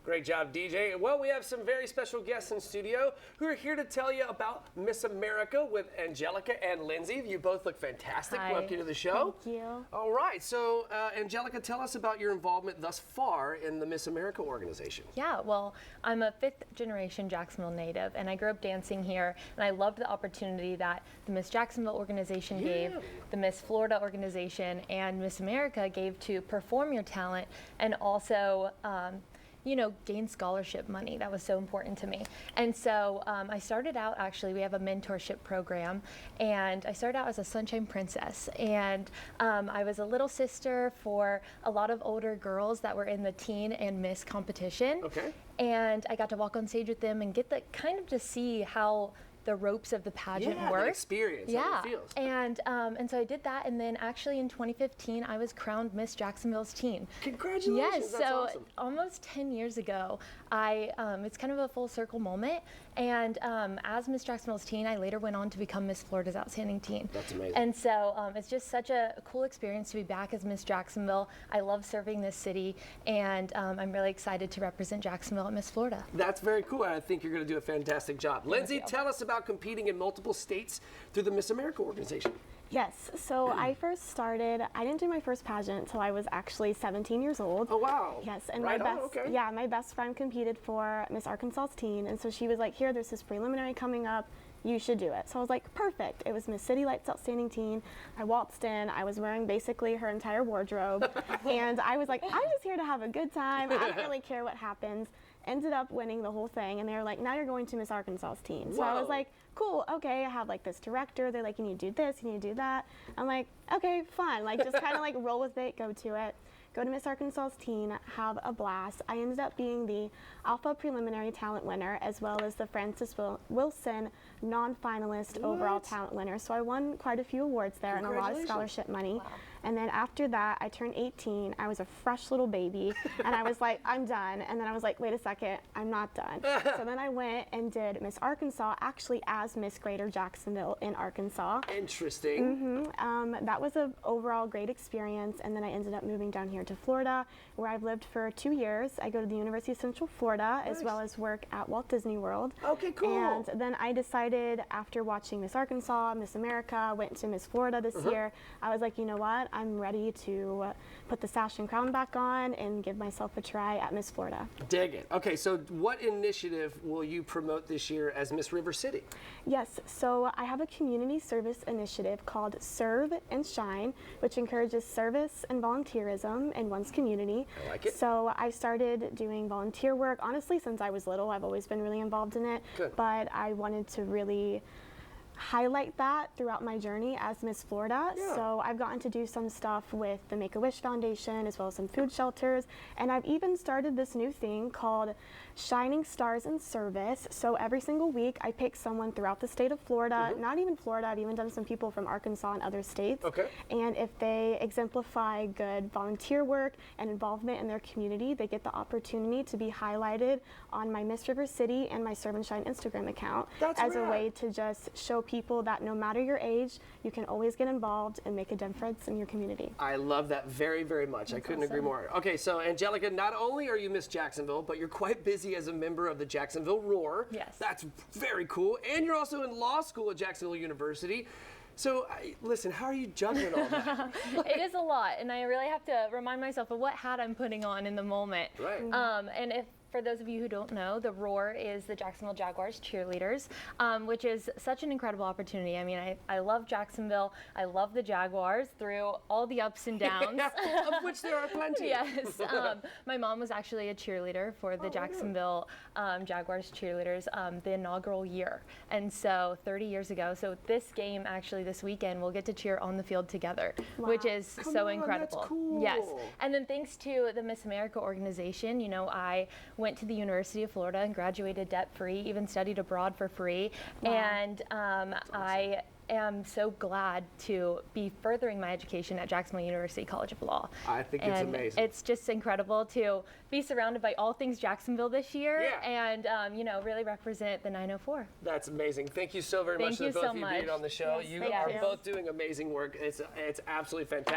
Great job, DJ. Well, we have some very special guests in studio who are here to tell you about Miss America with Angelica and Lindsay. You both look fantastic. Hi. Welcome to the show. Thank you. All right. So, Angelica, tell us about your involvement thus far in the Miss America organization. Yeah, well, I'm a fifth-generation Jacksonville native, and I grew up dancing here, and I loved the opportunity that the Miss Jacksonville organization gave, the Miss Florida organization, and Miss America gave to perform your talent and also gain scholarship money. That was so important to me. And so I started out, actually, we have a mentorship program, and I started out as a Sunshine Princess. And I was a little sister for a lot of older girls that were in the teen and Miss competition. Okay. And I got to walk on stage with them and get the kind of to see how the ropes of the pageant work. The experience, how it feels. And so I did that, and then actually in 2015 I was crowned Miss Jacksonville's teen. Congratulations, yes, that's so awesome. almost 10 years ago, it's kind of a full circle moment, and as Miss Jacksonville's teen, I later went on to become Miss Florida's Outstanding Teen. That's amazing. And so it's just such a cool experience to be back as Miss Jacksonville. I love serving this city, and I'm really excited to represent Jacksonville at Miss Florida. That's very cool. I think you're going to do a fantastic job. Lindsay, tell us about competing in multiple states through the Miss America organization. Yes, so I didn't do my first pageant until I was actually 17 years old. Oh, wow. Yes, and right my best friend competed for Miss Arkansas's teen, and so she was like, here, there's this preliminary coming up, you should do it. So I was like, perfect. It was Miss City Lights Outstanding Teen. I waltzed in, I was wearing basically her entire wardrobe, and I was like, I'm just here to have a good time, I don't really care what happens. Ended up winning the whole thing, and they were like, now you're going to Miss Arkansas's teen. So I was like, cool, okay, I have like this director, they're like, you need to do this, you need to do that. I'm like, okay, fun, like just kind of like roll with it, go to it. Go to Miss Arkansas's teen, have a blast. I ended up being the Alpha Preliminary Talent winner, as well as the Francis Wilson non-finalist overall talent winner. So I won quite a few awards there and a lot of scholarship money. Wow. And then after that, I turned 18. I was a fresh little baby, and I was like, I'm done. And then I was like, wait a second, I'm not done. So then I went and did Miss Arkansas, actually as Miss Greater Jacksonville in Arkansas. Interesting. That was an overall great experience. And then I ended up moving down here to Florida, where I've lived for 2 years. I go to the University of Central Florida, as well as work at Walt Disney World. Okay, cool. And then I decided, after watching Miss Arkansas, Miss America, went to Miss Florida this year, I was like, you know what? I'm ready to put the sash and crown back on and give myself a try at Miss Florida. Dig it. Okay, so what initiative will you promote this year as Miss River City? Yes, so I have a community service initiative called Serve and Shine, which encourages service and volunteerism in one's community. I like it. So I started doing volunteer work, honestly, since I was little. I've always been really involved in it. Good. But I wanted to really highlight that throughout my journey as Miss Florida. Yeah. So I've gotten to do some stuff with the Make-A-Wish Foundation, as well as some food shelters, and I've even started this new thing called Shining Stars in Service. So every single week I pick someone throughout the state of Florida, not even Florida, I've even done some people from Arkansas and other states. Okay. And if they exemplify good volunteer work and involvement in their community, they get the opportunity to be highlighted on my Miss River City and my Serve and Shine Instagram account. That's as rad. a way to just show people that no matter your age, you can always get involved and make a difference in your community. I love that very, very much. I couldn't agree more. Okay, so Angelica, not only are you Miss Jacksonville, but you're quite busy as a member of the Jacksonville Roar. Yes. That's very cool. And you're also in law school at Jacksonville University. So, listen, how are you juggling all that? It is a lot, and I really have to remind myself of what hat I'm putting on in the moment. Right. And if for those of you who don't know, the Roar is the Jacksonville Jaguars cheerleaders, which is such an incredible opportunity. I mean, I love Jacksonville. I love the Jaguars through all the ups and downs. Of which there are plenty. Yes. My mom was actually a cheerleader for the Jacksonville Jaguars cheerleaders the inaugural year. And so 30 years ago, so this game actually this weekend, we'll get to cheer on the field together, which is so incredible. That's cool. Yes. And then thanks to the Miss America organization, you know, I went to the University of Florida and graduated debt-free, even studied abroad for free. Wow. And I am so glad to be furthering my education at Jacksonville University College of Law. I think it's amazing. It's just incredible to be surrounded by all things Jacksonville this year and, you know, really represent the 904. That's amazing. Thank you so very much to both of you being on the show. Yes, you are both doing amazing work. It's absolutely fantastic.